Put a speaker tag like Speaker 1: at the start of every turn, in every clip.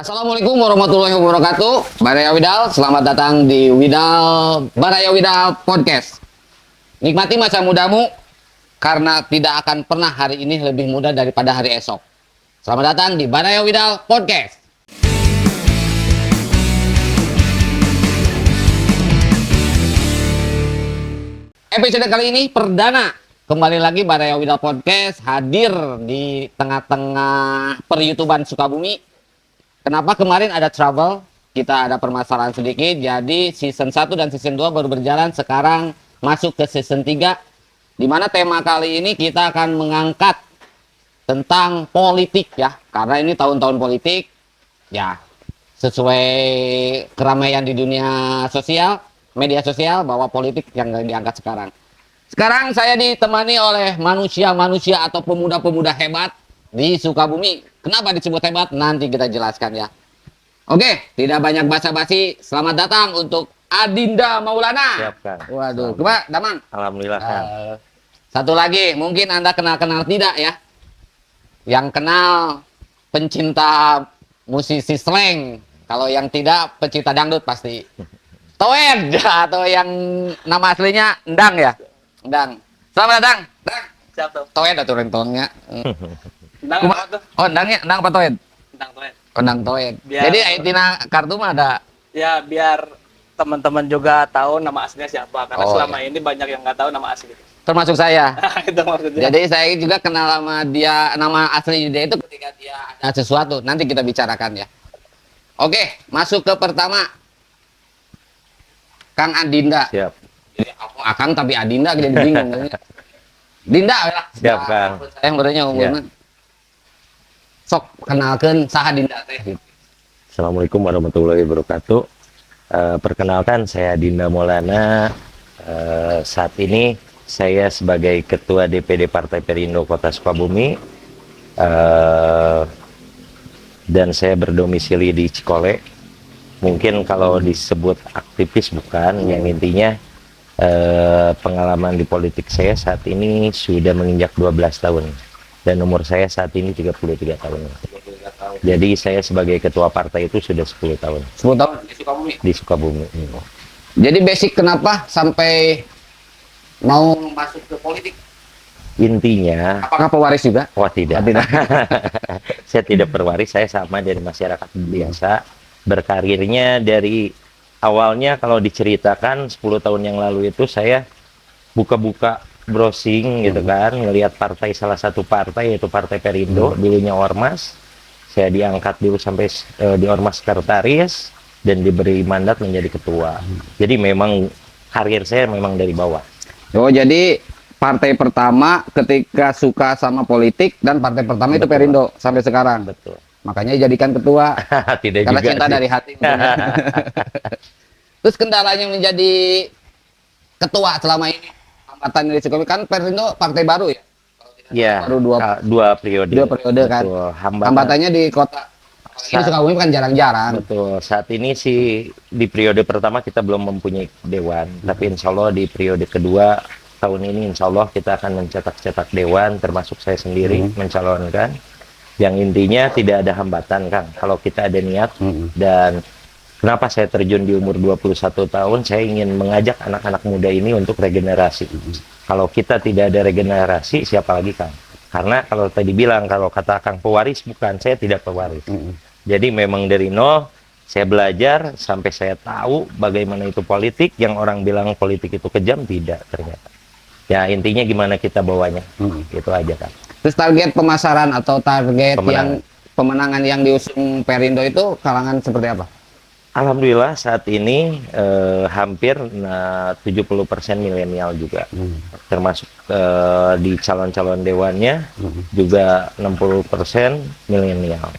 Speaker 1: Assalamualaikum warahmatullahi wabarakatuh. Baraya Widal, selamat datang di Baraya Widal Podcast. Nikmati masa mudamu karena tidak akan pernah hari ini lebih mudah daripada hari esok. Selamat datang di Baraya Widal Podcast. Episode kali ini perdana. Kembali lagi Baraya Widal Podcast hadir di tengah-tengah per-YouTuban Sukabumi. Kenapa kemarin ada trouble, kita ada permasalahan sedikit, jadi season 1 dan season 2 baru berjalan, sekarang masuk ke season 3, di mana tema kali ini kita akan mengangkat tentang politik ya, karena ini tahun-tahun politik, ya sesuai keramaian di dunia sosial, media sosial, bahwa politik yang diangkat sekarang. Sekarang saya ditemani oleh manusia-manusia atau pemuda-pemuda hebat di Sukabumi. Kenapa disebut hebat? Nanti kita jelaskan ya. Oke, tidak banyak basa-basi. Selamat datang untuk Adinda Maulana.
Speaker 2: Siap, Kang.
Speaker 1: Waduh, coba Daman.
Speaker 2: Alhamdulillah, Kang.
Speaker 1: Satu lagi, mungkin Anda kenal-kenal tidak ya? Yang kenal pencinta musisi slang. Kalau yang tidak, pencinta dangdut pasti. Toed, atau yang nama aslinya Endang ya? Endang. Selamat datang. Endang.
Speaker 3: Siap tuh.
Speaker 1: Toed atau rentongnya.
Speaker 3: Endang apa tuh?
Speaker 1: Oh, Endangnya, Endang apa Toed?
Speaker 3: Endang tuh.
Speaker 1: Oh, Endang Toed.
Speaker 3: Biar-
Speaker 1: Jadi Aitina kartu mah ada.
Speaker 3: Ya biar teman-teman juga tahu nama aslinya siapa. Karena
Speaker 1: Oh,
Speaker 3: selama ini banyak yang nggak tahu nama asli.
Speaker 1: Termasuk saya.
Speaker 3: Itu maksudnya.
Speaker 1: Jadi saya juga kenal sama dia, nama asli dia itu ketika dia ada sesuatu. Nanti kita bicarakan ya. Oke, masuk ke pertama. Kang Adinda.
Speaker 2: Siap.
Speaker 1: Jadi aku Akang tapi Adinda jadi bingung. Dinda ya.
Speaker 2: Siap, Kang.
Speaker 1: Saya yang bertanya umurnya. Sok kenalkan saha Dinda teh.
Speaker 2: Assalamualaikum warahmatullahi wabarakatuh. Perkenalkan, saya Dinda Maulana. Saat ini saya sebagai Ketua DPD Partai Perindo Kota Sukabumi. Dan saya berdomisili di Cikole. Mungkin kalau disebut aktivis bukan, yang intinya pengalaman di politik saya saat ini sudah menginjak 12 tahun. Dan umur saya saat ini 33 tahun. Jadi saya sebagai ketua partai itu sudah 10 tahun
Speaker 1: 10 tahun di Sukabumi.
Speaker 2: di Sukabumi.
Speaker 1: Jadi basic kenapa sampai mau masuk ke politik?
Speaker 2: Intinya,
Speaker 1: Apakah pewaris juga?
Speaker 2: oh tidak, saya tidak berwaris, saya sama dari masyarakat biasa. Berkarirnya dari awalnya kalau diceritakan 10 tahun yang lalu itu saya buka-buka browsing gitu kan, ngelihat partai, salah satu partai yaitu Partai Perindo, dulunya Ormas. Saya diangkat dulu sampai di Ormas Sekretaris dan diberi mandat menjadi ketua. Jadi memang karir saya memang dari bawah.
Speaker 1: Oh, jadi partai pertama ketika suka sama politik dan partai pertama itu
Speaker 2: Betul.
Speaker 1: Perindo sampai sekarang.
Speaker 2: Betul.
Speaker 1: Makanya jadikan ketua
Speaker 2: Tidak
Speaker 1: karena
Speaker 2: juga
Speaker 1: cinta
Speaker 2: sih.
Speaker 1: dari hati. Terus kendalanya menjadi ketua selama ini, hambatan dari Sukabumi kan Perindo partai baru ya.
Speaker 2: Ya,
Speaker 1: Baru dua
Speaker 2: periode.
Speaker 1: periode kan.
Speaker 2: Betul.
Speaker 1: Hambatannya di kota. Ini Sukabumi kan jarang-jarang.
Speaker 2: Betul. Saat ini sih di periode pertama kita belum mempunyai dewan, tapi insya Allah di periode kedua tahun ini insya Allah kita akan mencetak-cetak dewan, termasuk saya sendiri mencalonkan. Yang intinya tidak ada hambatan, Kang. Kalau kita ada niat dan kenapa saya terjun di umur 21 tahun, saya ingin mengajak anak-anak muda ini untuk regenerasi. Kalau kita tidak ada regenerasi, siapa lagi, Kang? Karena kalau tadi bilang, kalau kata Kang pewaris, bukan, saya tidak pewaris. Jadi memang dari nol, saya belajar sampai saya tahu bagaimana itu politik, yang orang bilang politik itu kejam, tidak ternyata. Ya intinya gimana kita bawanya, itu aja, Kang.
Speaker 1: Terus target pemasaran atau target
Speaker 2: Pemenangan.
Speaker 1: yang pemenangan yang diusung Perindo itu kalangan seperti apa?
Speaker 2: Alhamdulillah saat ini hampir 70% milenial juga, termasuk di calon-calon dewannya juga 60% milenial,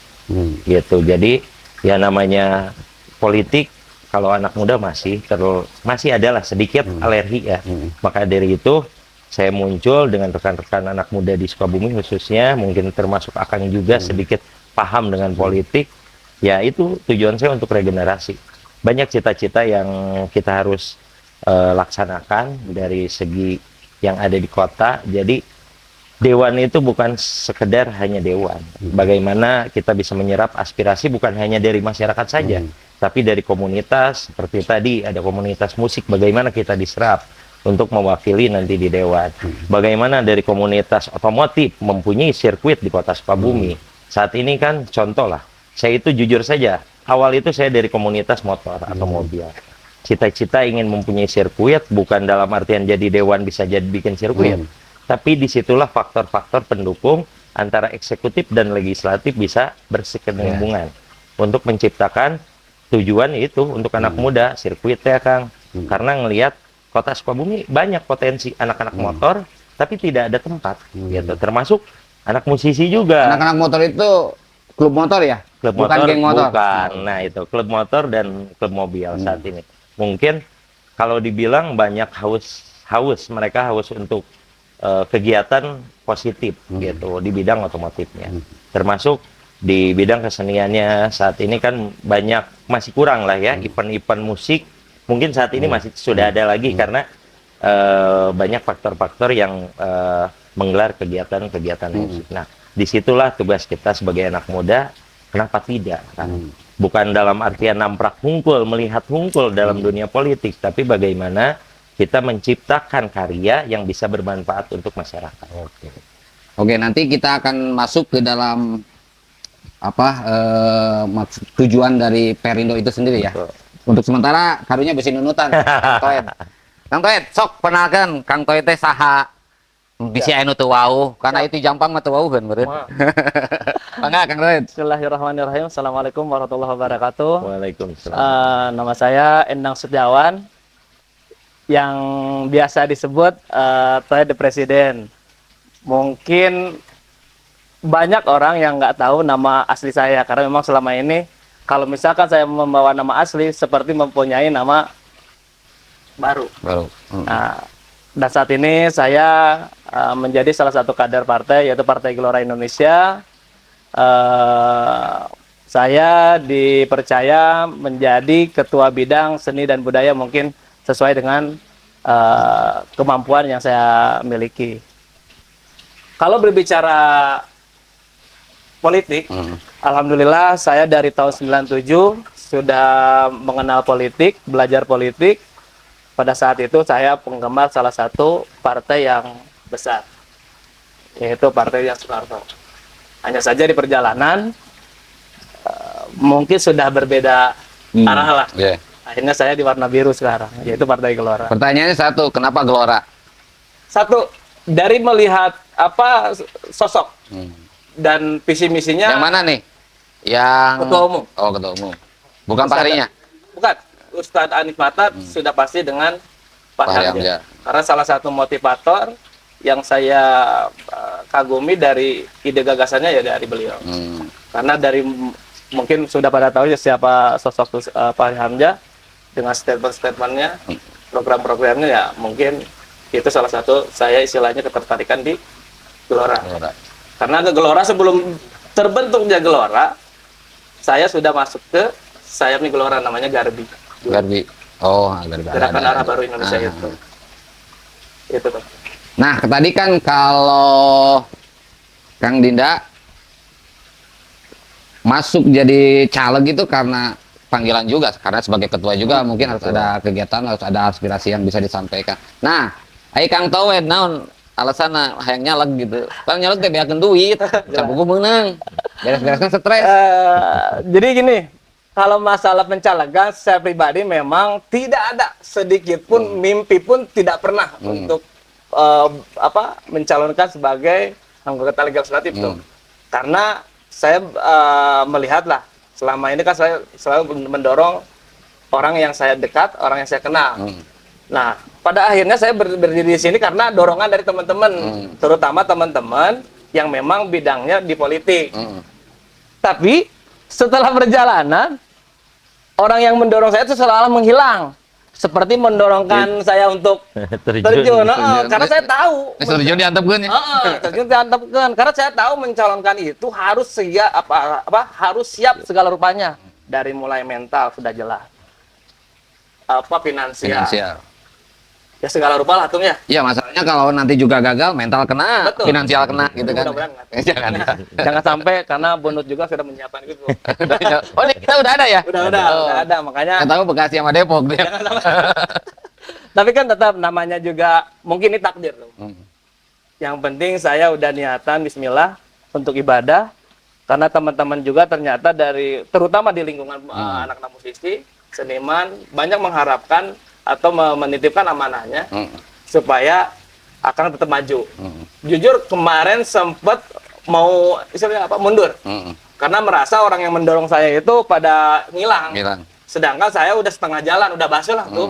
Speaker 2: gitu. Jadi ya namanya politik, kalau anak muda masih adalah sedikit alergi ya. Maka dari itu saya muncul dengan rekan-rekan anak muda di Sukabumi khususnya, mungkin termasuk Akang juga sedikit paham dengan politik. Ya itu tujuan saya untuk regenerasi. Banyak cita-cita yang kita harus laksanakan dari segi yang ada di kota. Jadi Dewan itu bukan sekedar hanya dewan. Bagaimana kita bisa menyerap aspirasi bukan hanya dari masyarakat saja, tapi dari komunitas. Seperti tadi ada komunitas musik, bagaimana kita diserap untuk mewakili nanti di dewan. Bagaimana dari komunitas otomotif mempunyai sirkuit di Kota Sukabumi. Saat ini kan contoh lah, saya itu jujur saja, awal itu saya dari komunitas motor atau mobil. Cita-cita ingin mempunyai sirkuit, bukan dalam artian jadi dewan bisa jadi bikin sirkuit. Tapi disitulah faktor-faktor pendukung antara eksekutif dan legislatif bisa berkesinambungan untuk menciptakan tujuan itu untuk anak muda sirkuit ya Kang. Karena ngelihat Kota Sukabumi banyak potensi anak-anak motor, tapi tidak ada tempat gitu. Termasuk anak musisi juga.
Speaker 1: Anak-anak motor itu klub motor ya?
Speaker 2: Klub
Speaker 1: Bukan
Speaker 2: motor,
Speaker 1: geng motor.
Speaker 2: bukan. Nah itu klub motor dan klub mobil saat ini. Mungkin kalau dibilang banyak haus mereka haus untuk kegiatan positif gitu di bidang otomotifnya, termasuk di bidang keseniannya saat ini kan banyak masih kurang lah ya event-event musik mungkin saat ini masih sudah ada lagi karena banyak faktor-faktor yang menggelar kegiatan-kegiatan musik. Nah disitulah tugas kita sebagai anak muda, kenapa tidak kan? Bukan dalam artian namprak hungkul, melihat hungkul dalam dunia politik, tapi bagaimana kita menciptakan karya yang bisa bermanfaat untuk masyarakat.
Speaker 1: Oke, nanti kita akan masuk ke dalam tujuan dari Perindo itu sendiri ya.
Speaker 2: Betul.
Speaker 1: Untuk sementara karunya besi nunutan. Kang Toet, sok kenalkan Kang Toet teh saha bisi anu teu wauh, karena itu jampang mah teu wauheun meureun. Mangga Kang Toet.
Speaker 3: Bismillahirrahmanirrahim. Assalamualaikum warahmatullahi wabarakatuh.
Speaker 2: Waalaikumsalam.
Speaker 3: Nama saya Endang Setiawan, yang biasa disebut Toet the Presiden. Mungkin banyak orang yang nggak tahu nama asli saya, karena memang selama ini kalau misalkan saya membawa nama asli seperti mempunyai nama baru. Nah, dan saat ini saya menjadi salah satu kader partai, yaitu Partai Gelora Indonesia. Saya dipercaya menjadi ketua bidang seni dan budaya, mungkin sesuai dengan kemampuan yang saya miliki. Kalau berbicara politik, alhamdulillah saya dari tahun 97 sudah mengenal politik, belajar politik. Pada saat itu saya penggemar salah satu partai yang besar, yaitu Partai Soeharto. Hanya saja di perjalanan mungkin sudah berbeda arah lah. Akhirnya saya di warna biru sekarang, yaitu Partai Gelora.
Speaker 1: Pertanyaannya satu, kenapa Gelora?
Speaker 3: Satu, dari melihat sosok dan visi misinya.
Speaker 1: Yang mana nih? Yang
Speaker 3: Ketua Umum.
Speaker 1: Oh, Ketua Umum. Bukan Pak Harinya?
Speaker 3: Bukan. Ustadz Anies Mata sudah pasti dengan Pak Hamzah. Karena salah satu motivator yang saya kagumi dari ide gagasannya ya dari beliau. Karena dari mungkin sudah pada tahu ya siapa sosok Pak Hamzah, dengan statement-statementnya, program-programnya ya mungkin itu salah satu saya istilahnya ketertarikan di Gelora. Karena ke Gelora sebelum terbentuknya Gelora, saya sudah masuk ke sayapnya Gelora, namanya Garbi.
Speaker 1: Oh, Garbi.
Speaker 3: Gerakan Arah Baru Indonesia itu. Itu tuh.
Speaker 1: Nah, tadi kan kalau Kang Dinda masuk jadi caleg itu karena panggilan juga, karena sebagai ketua juga mungkin harus ada kegiatan, harus ada aspirasi yang bisa disampaikan. Nah, Kang Toet naon alasanna hayang nyaleg gitu. Kan nyaleg teh beakeun duit, sabuku meunang. Beres-beresna stres.
Speaker 3: Jadi gini, kalau masalah pencalegan saya pribadi memang tidak ada sedikit pun mimpi pun tidak pernah untuk mencalonkan sebagai anggota legislatif tuh. Karena saya melihatlah selama ini kan saya selalu mendorong orang yang saya dekat, orang yang saya kenal. Nah, pada akhirnya saya berdiri di sini karena dorongan dari teman-teman, terutama teman-teman yang memang bidangnya di politik. Tapi setelah perjalanan, orang yang mendorong saya itu selalu menghilang. Seperti mendorongkan saya untuk terjun. Karena saya tahu.
Speaker 1: Terjun diantepkeun ya.
Speaker 3: Terjun diantepkeun. Karena saya tahu mencalonkan itu harus siap harus siap segala rupanya. Dari mulai mental sudah jelas. Finansial. Ya segala rupa lah Tung ya.
Speaker 1: Iya, masalahnya kalau nanti juga gagal, mental kena,
Speaker 3: Betul.
Speaker 1: finansial kena gitu kan.
Speaker 3: Mudah-mudahan nggak.
Speaker 1: Jangan.
Speaker 3: Jangan sampai karena Bunut juga sudah menyiapkan itu.
Speaker 1: Oh, ini kita udah ada ya?
Speaker 3: Udah ada, makanya
Speaker 1: Nggak tahu Bekasi sama Depok dia.
Speaker 3: jangan sampai. Tapi kan tetap namanya juga mungkin ini takdir tuh. Yang penting saya udah niatan Bismillah untuk ibadah, karena teman-teman juga ternyata terutama di lingkungan anak-anak musisi, seniman banyak mengharapkan atau menitipkan amanahnya supaya Akang tetap maju. Jujur kemarin sempat mau istilahnya apa mundur, karena merasa orang yang mendorong saya itu pada ngilang. Sedangkan saya udah setengah jalan, udah basuh lah tuh.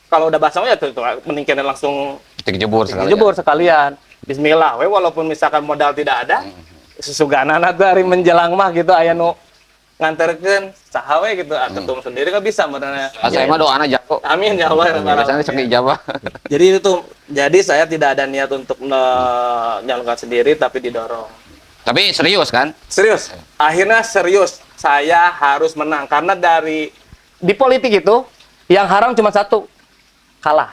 Speaker 3: Kalau udah basah ya tuh mendingin langsung
Speaker 1: Jebur
Speaker 3: sekalian. Bismillah, walaupun misalkan modal tidak ada, sesuganana tuh hari menjelang mah gitu aya nu nganterkeun saha we gitu, ketum sendiri kan bisa sebenarnya.
Speaker 1: Saya mah doana jago.
Speaker 3: Amin ya Allah.
Speaker 1: Biasanya cek ijabah.
Speaker 3: Jadi saya tidak ada niat untuk menyalurkan sendiri, tapi didorong.
Speaker 1: Tapi serius kan?
Speaker 3: Serius. Akhirnya serius. Saya harus menang karena di politik itu yang haram cuma satu, kalah.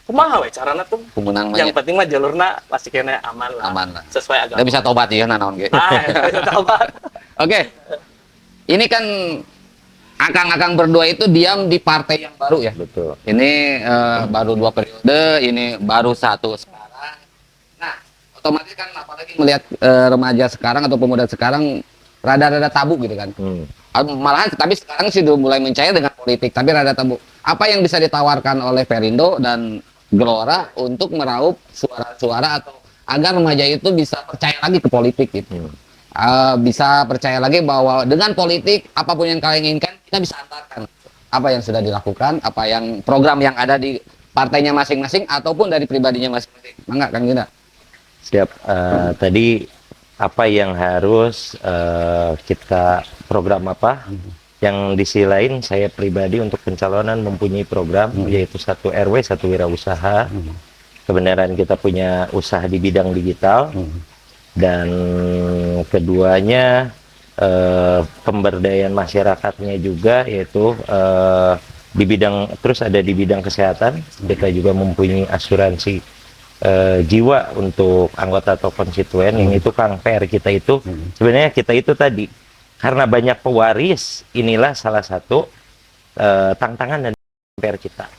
Speaker 3: Kumaha we carana tuh?
Speaker 1: Pemenang
Speaker 3: Yang penting mah jalurna pasti kena aman lah. Sesuai agama.
Speaker 1: Udah bisa tobat ya naon ge.
Speaker 3: Bisa tobat.
Speaker 1: Oke. Ini kan Akang-akang berdua itu diam di partai yang baru ya.
Speaker 2: Betul.
Speaker 1: Ini baru 2 periode, ini baru 1 sekarang. Nah, otomatis kan apalagi melihat remaja sekarang atau pemuda sekarang rada-rada tabu gitu kan. Malahan tapi sekarang sih udah mulai mencair dengan politik, tapi rada tabu. Apa yang bisa ditawarkan oleh Perindo dan Gelora untuk meraup suara-suara atau agar remaja itu bisa percaya lagi ke politik gitu. Bisa percaya lagi bahwa dengan politik apapun yang kalian inginkan kita bisa antarkan. Apa yang sudah dilakukan, apa yang program yang ada di partainya masing-masing ataupun dari pribadinya masing-masing. Mangga Kang Gina.
Speaker 2: Siap. Tadi apa yang harus kita program apa? Yang di sisi lain saya pribadi untuk pencalonan mempunyai program yaitu 1 RW 1 wirausaha. Kebenaran kita punya usaha di bidang digital dan keduanya pemberdayaan masyarakatnya juga yaitu di bidang terus ada di bidang kesehatan. Kita juga mempunyai asuransi jiwa untuk anggota atau konstituen yang itu Kang PR kita itu sebenarnya kita itu tadi karena banyak pewaris, inilah salah satu tantangan dan PR kita.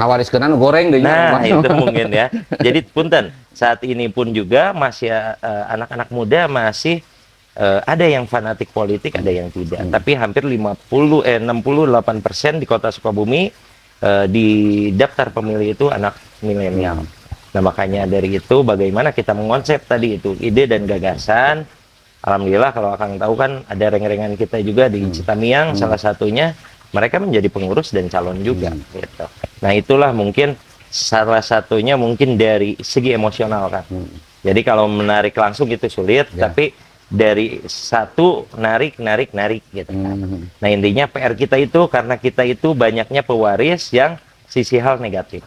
Speaker 1: Ngawariskeun goreng deh.
Speaker 2: Nah, itu mungkin ya. Jadi punten, saat ini pun juga masih anak-anak muda masih ada yang fanatik politik, ada yang tidak. Tapi hampir 68% di Kota Sukabumi di daftar pemilih itu anak milenial. Nah, makanya dari itu bagaimana kita mengonsep tadi itu ide dan gagasan. Alhamdulillah kalau Akang tahu kan ada reng-rengan kita juga di Citamiang salah satunya mereka menjadi pengurus dan calon juga gitu. Nah, itulah mungkin salah satunya mungkin dari segi emosional kan. Jadi kalau menarik langsung itu sulit tapi dari satu narik gitu kan. Nah, intinya PR kita itu karena kita itu banyaknya pewaris yang sisi hal negatif.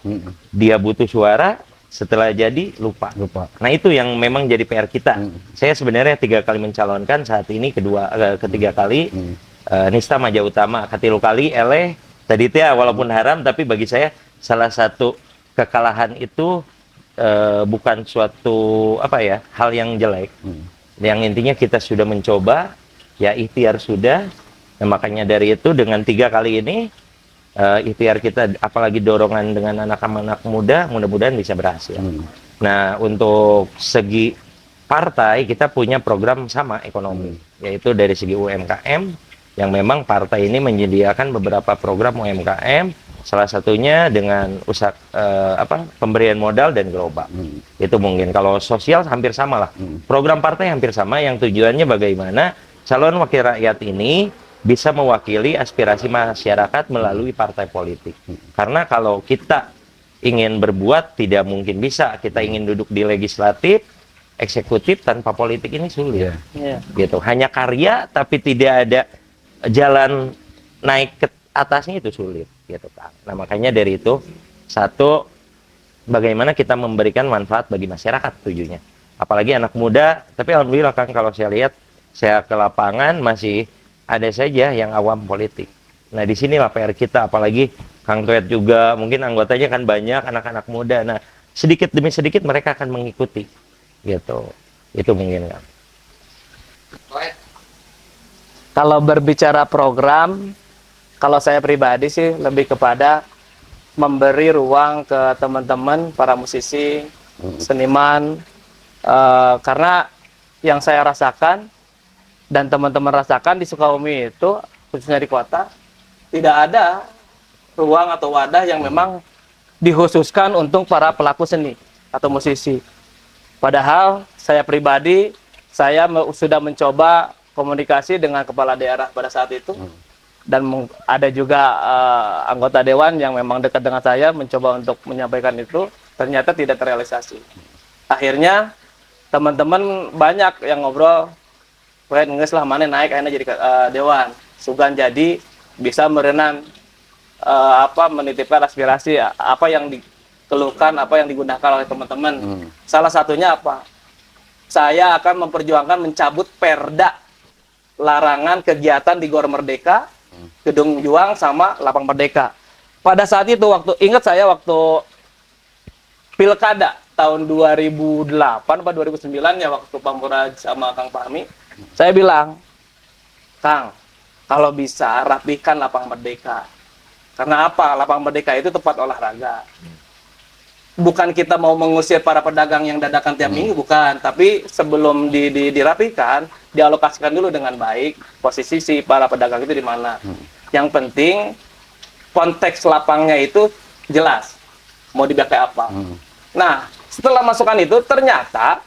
Speaker 2: Dia butuh suara setelah jadi lupa. Nah, itu yang memang jadi PR kita. Saya sebenarnya 3 kali mencalonkan, saat ini ketiga kali. Nista Maja Utama katilu kali eleh tadi teh walaupun haram tapi bagi saya salah satu kekalahan itu bukan suatu hal yang jelek. Yang intinya kita sudah mencoba, ya ikhtiar sudah. Nah, makanya dari itu dengan 3 kali ini ikhtiar kita apalagi dorongan dengan anak-anak muda mudah-mudahan bisa berhasil. Nah, untuk segi partai kita punya program sama ekonomi yaitu dari segi UMKM yang memang partai ini menyediakan beberapa program UMKM salah satunya dengan usaha pemberian modal dan gerobak. Itu mungkin kalau sosial hampir sama lah. Program partai hampir sama yang tujuannya bagaimana calon wakil rakyat ini bisa mewakili aspirasi masyarakat melalui partai politik. Karena kalau kita ingin berbuat tidak mungkin bisa. Kita ingin duduk di legislatif, eksekutif tanpa politik ini sulit. Gitu. Hanya karya tapi tidak ada jalan naik ke atasnya itu sulit gitu kan. Nah, makanya dari itu satu bagaimana kita memberikan manfaat bagi masyarakat tujuannya. Apalagi anak muda, tapi alhamdulillah Kang kalau saya lihat saya ke lapangan masih ada saja yang awam politik. Nah, disinilah PR kita, apalagi Kang Tuet juga, mungkin anggotanya kan banyak anak-anak muda. Nah, sedikit demi sedikit mereka akan mengikuti, gitu. Itu mungkin Kang.
Speaker 3: Kalau berbicara program, kalau saya pribadi sih lebih kepada memberi ruang ke teman-teman para musisi, seniman, karena yang saya rasakan dan teman-teman rasakan di Sukabumi itu, khususnya di kota, tidak ada ruang atau wadah yang memang dikhususkan untuk para pelaku seni atau musisi. Padahal saya pribadi, sudah mencoba komunikasi dengan kepala daerah pada saat itu, dan ada juga anggota dewan yang memang dekat dengan saya mencoba untuk menyampaikan itu, ternyata tidak terrealisasi. Akhirnya teman-teman banyak yang ngobrol, "Weh, nges lah mana naik akhirnya jadi dewan. Sugan jadi bisa merenan menitipkan aspirasi apa yang dikeluhkan, apa yang digunakan oleh teman-teman. Salah satunya apa? Saya akan memperjuangkan mencabut perda larangan kegiatan di Gor Merdeka, Gedung Juang sama Lapang Merdeka. Pada saat itu ingat saya waktu Pilkada tahun 2008 atau 2009 ya, waktu Pamuraj sama Kang Fahmi, saya bilang, "Kang, kalau bisa rapikan Lapang Merdeka." Karena apa? Lapang Merdeka itu tempat olahraga. Bukan kita mau mengusir para pedagang yang dadakan tiap minggu, bukan. Tapi sebelum dirapikan, dialokasikan dulu dengan baik posisi si para pedagang itu di mana. Yang penting konteks lapangnya itu jelas mau dipakai apa. Nah, setelah masukan itu ternyata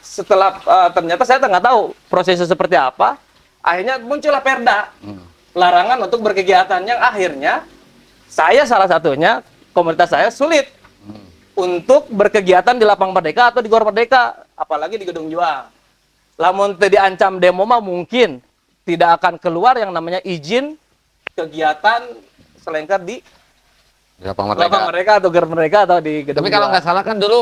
Speaker 3: saya nggak tahu prosesnya seperti apa. Akhirnya muncullah perda larangan untuk berkegiatan yang akhirnya saya salah satunya, komunitas saya sulit untuk berkegiatan di Lapang Merdeka atau di Gor Merdeka, apalagi di Gedung Juang. Lamun diancam demo mah mungkin tidak akan keluar yang namanya izin kegiatan selengkar di
Speaker 1: Lapang
Speaker 3: Lapang
Speaker 1: Merdeka.
Speaker 3: Merdeka atau Gor Merdeka atau di Gedung
Speaker 1: Tapi kalau
Speaker 3: Juang.
Speaker 1: nggak salah kan dulu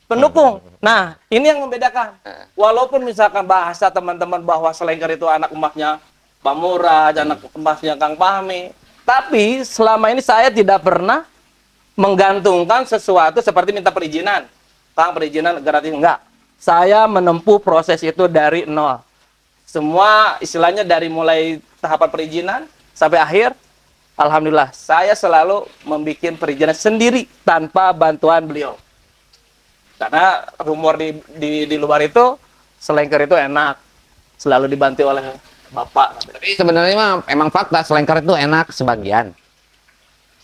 Speaker 3: Pendukung. Nah, ini yang membedakan. Walaupun misalkan bahasa teman-teman bahwa selengkar itu anak emasnya Pamuraj, anak emasnya Kang Fahmi, tapi selama ini saya tidak pernah menggantungkan sesuatu seperti minta perizinan. Kang, perizinan gratis, enggak. Saya menempuh proses itu dari nol. Semua istilahnya dari mulai tahapan perizinan sampai akhir, alhamdulillah saya selalu membuat perizinan sendiri tanpa bantuan beliau. Karena rumor di luar itu selengker itu enak, selalu dibantu oleh bapak.
Speaker 1: Tapi sebenarnya mah emang fakta selengker itu enak sebagian.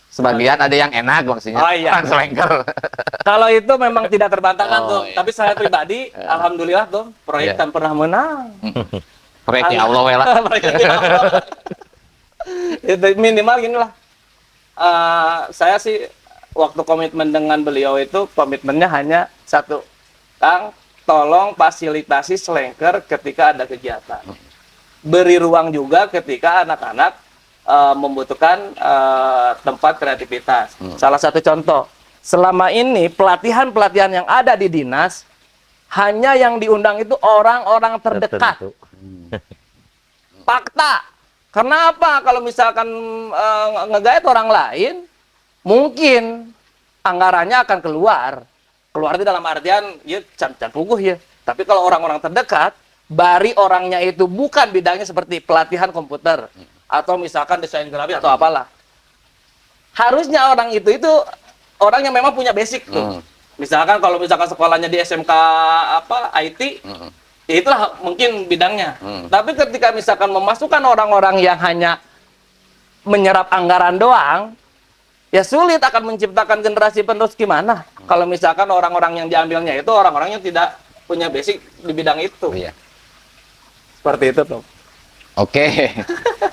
Speaker 1: Sebagian ada yang enak maksudnya.
Speaker 3: Oh, iya.
Speaker 1: Orang selengker.
Speaker 3: Kalau itu memang tidak terbantahkan
Speaker 1: Oh,
Speaker 3: tuh.
Speaker 1: iya.
Speaker 3: Tapi saya pribadi, alhamdulillah tuh proyek
Speaker 1: Iya.
Speaker 3: tak pernah menang.
Speaker 1: Proyek ya Allah wela.
Speaker 3: Proyek ya Allah. Itu minimal gini lah. Saya sih waktu komitmen dengan beliau itu komitmennya hanya satu, Kang, tolong fasilitasi selengker ketika ada kegiatan. Beri ruang juga ketika anak-anak membutuhkan tempat kreativitas. Salah satu contoh, selama ini pelatihan-pelatihan yang ada di dinas hanya yang diundang itu orang-orang terdekat.
Speaker 2: Tertentu.
Speaker 3: Fakta. Karena apa? Kalau misalkan ngegait orang lain, mungkin anggarannya akan keluar. Keluar itu dalam artian ya can puguh ya. Tapi kalau orang-orang terdekat, bari orangnya itu bukan bidangnya seperti pelatihan komputer atau misalkan desain grafis atau apalah. Harusnya orang itu orang yang memang punya basic tuh. Misalkan kalau misalkan sekolahnya di SMK IT, ya itulah mungkin bidangnya. Tapi ketika misalkan memasukkan orang-orang yang hanya menyerap anggaran doang, ya sulit akan menciptakan generasi penerus gimana. Kalau misalkan orang-orang yang diambilnya itu orang-orang yang tidak punya basic di bidang itu.
Speaker 1: Iya.
Speaker 3: Seperti itu tuh.
Speaker 1: Oke.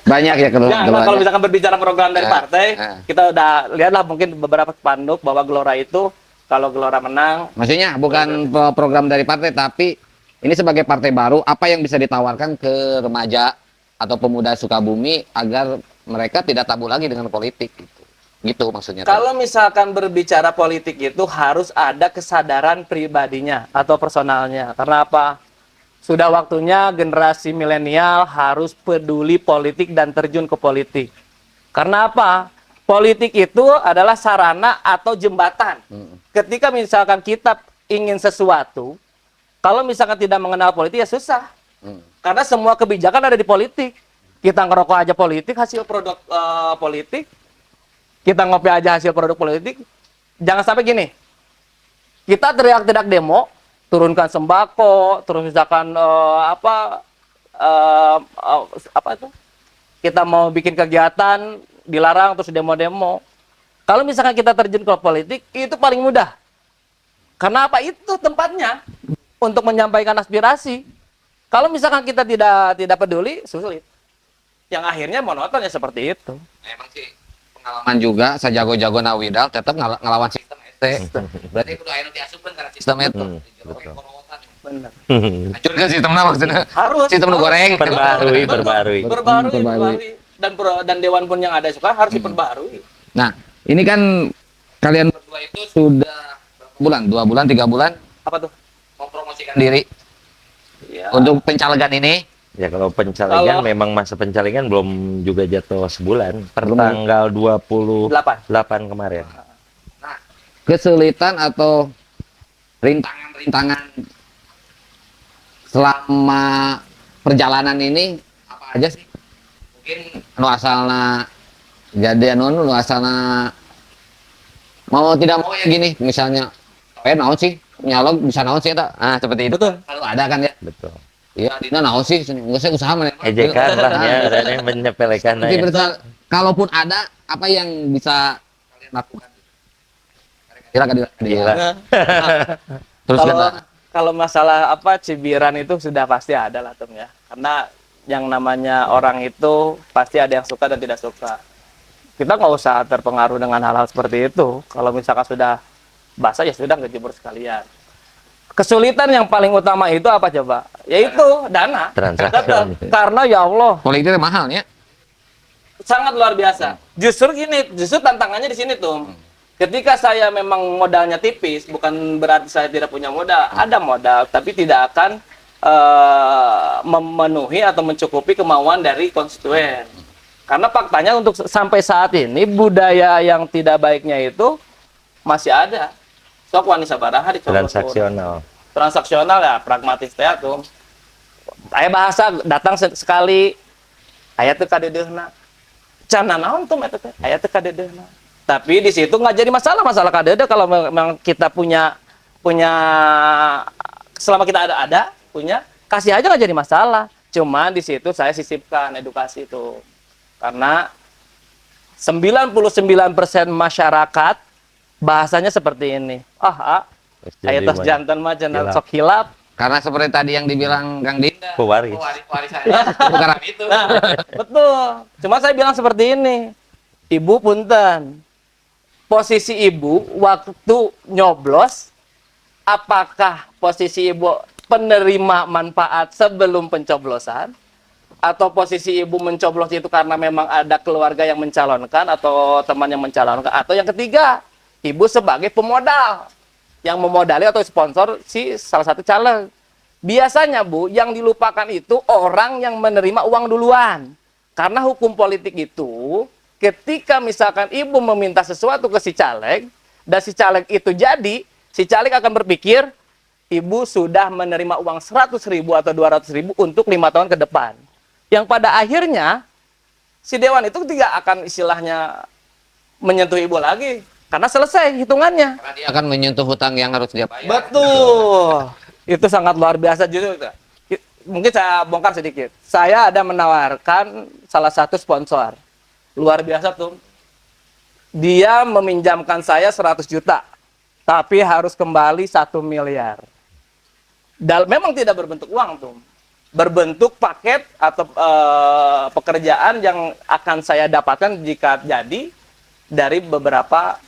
Speaker 1: Banyak ya
Speaker 3: Ya, kalau misalkan berbicara program dari partai,
Speaker 1: eh.
Speaker 3: kita udah lihatlah mungkin beberapa spanduk bahwa Gelora itu kalau Gelora menang,
Speaker 1: Maksudnya bukan program dari partai, tapi ini sebagai partai baru, apa yang bisa ditawarkan ke remaja atau pemuda Sukabumi agar mereka tidak tabu lagi dengan politik gitu. Gitu maksudnya.
Speaker 3: kalau misalkan berbicara politik itu harus ada kesadaran pribadinya atau personalnya. Karena apa? Sudah waktunya generasi milenial harus peduli politik dan terjun ke politik. Karena apa? Politik itu adalah sarana atau jembatan. Ketika misalkan kita ingin sesuatu, kalau misalkan tidak mengenal politik ya susah. Karena semua kebijakan ada di politik. Kita ngerokok aja politik, hasil produk politik. Kita ngopi aja hasil produk politik. Jangan sampai gini. Kita teriak-teriak demo, turunkan sembako, terus misalkan apa itu? Kita mau bikin kegiatan dilarang terus demo-demo. Kalau misalkan kita terjun ke politik, itu paling mudah. Karena apa? Itu tempatnya untuk menyampaikan aspirasi. Kalau misalkan kita tidak peduli, sulit. Yang akhirnya monoton ya seperti itu.
Speaker 1: Emang sih pengalaman juga sejago-jago Nawidal tetap ngelawan sistem ST. Berarti kudu aya nu diasupkeun karena sistem itu.
Speaker 2: betul.
Speaker 3: Benar.
Speaker 1: Hancurkeun sistemna maksudnya.
Speaker 3: Harus.
Speaker 1: Sistem nu goreng.
Speaker 2: Perbarui.
Speaker 3: Dan dewan pun yang ada suka harus diperbarui.
Speaker 1: Nah, ini kan kalian berdua itu sudah berapa bulan? 2 bulan, 3 bulan
Speaker 3: Apa tuh?
Speaker 1: mempromosikan diri
Speaker 3: Ya.
Speaker 1: untuk pencalegan ini.
Speaker 2: Ya kalau pencalegan
Speaker 3: Kalau-
Speaker 2: memang masa pencalegan belum juga jatuh sebulan. Per
Speaker 1: Belum.
Speaker 2: tanggal 28 kemarin.
Speaker 1: Nah, kesulitan atau rintangan-rintangan selama perjalanan ini apa aja sih? Mungkin nu asalna jadi anu nu asalna mau tidak mau ya gini, misalnya naon sih nyalog bisa naon sih eta. Nah, seperti itu.
Speaker 3: Betul.
Speaker 1: Kalau ada kan ya.
Speaker 2: Betul.
Speaker 1: Iya, dina naon sih, enggak saya usaha mana.
Speaker 2: Ejekan lah ya, ada yang menyepelekan
Speaker 1: Tapi
Speaker 2: ya.
Speaker 1: kalaupun ada, apa yang bisa kalian lakukan? Kira
Speaker 2: Gila.
Speaker 1: Terus
Speaker 3: Kalau
Speaker 1: kata,
Speaker 3: kalau masalah apa cibiran itu sudah pasti ada lah Tom ya. Karena yang namanya orang itu pasti ada yang suka dan tidak suka. Kita nggak usah terpengaruh dengan hal-hal seperti itu. Kalau misalkan sudah basah ya sudah nggak jemur sekalian. Kesulitan yang paling utama itu apa coba? Yaitu dana.
Speaker 2: Transaksi.
Speaker 3: Karena ya Allah
Speaker 1: politiknya mahal ya.
Speaker 3: sangat luar biasa. Justru tantangannya di sini tuh. Ketika saya memang modalnya tipis, bukan berarti saya tidak punya modal. Ada modal, tapi tidak akan memenuhi atau mencukupi kemauan dari konstituen. Karena faktanya untuk sampai saat ini budaya yang tidak baiknya itu masih ada. Sok wani sabaraha dicopot.
Speaker 2: Transaksional.
Speaker 3: Transaksional ya, pragmatis teh tuh. Aya bahasa datang sekali aya teu kadedeuna. Can naon tuh eta teh? Aya teu kadedeuna. Tapi di situ nggak jadi masalah kadede kalau memang kita punya selama kita ada punya kasih aja nggak jadi masalah. Cuman di situ saya sisipkan edukasi itu. Karena 99% masyarakat bahasanya seperti ini. Aya tos jantan mah cenah
Speaker 2: hilap.
Speaker 3: sok hilap.
Speaker 1: Karena seperti tadi yang dibilang Kang Dinda,
Speaker 2: Pewaris.
Speaker 1: warisan bukan itu.
Speaker 3: Betul. Cuma saya bilang seperti ini. Ibu punten. Posisi ibu waktu nyoblos, apakah posisi ibu penerima manfaat sebelum pencoblosan? Atau posisi ibu mencoblos itu karena memang ada keluarga yang mencalonkan atau teman yang mencalonkan? Atau yang ketiga, ibu sebagai pemodal yang memodali atau sponsor si salah satu caleg. Biasanya Bu, yang dilupakan itu orang yang menerima uang duluan. Karena hukum politik itu, ketika misalkan ibu meminta sesuatu ke si caleg, dan si caleg itu jadi, si caleg akan berpikir, ibu sudah menerima uang 100.000 atau 200.000 untuk 5 tahun ke depan. Yang pada akhirnya, si dewan itu tidak akan istilahnya menyentuh ibu lagi. Karena selesai hitungannya.
Speaker 1: Karena dia akan menyentuh hutang yang harus dia bayar.
Speaker 3: Betul. Itu sangat luar biasa justru. Mungkin saya bongkar sedikit. Saya ada menawarkan salah satu sponsor. Luar biasa tuh. Dia meminjamkan saya 100 juta. Tapi harus kembali 1 miliar. Dan memang tidak berbentuk uang tuh. Berbentuk paket atau pekerjaan yang akan saya dapatkan jika jadi dari beberapa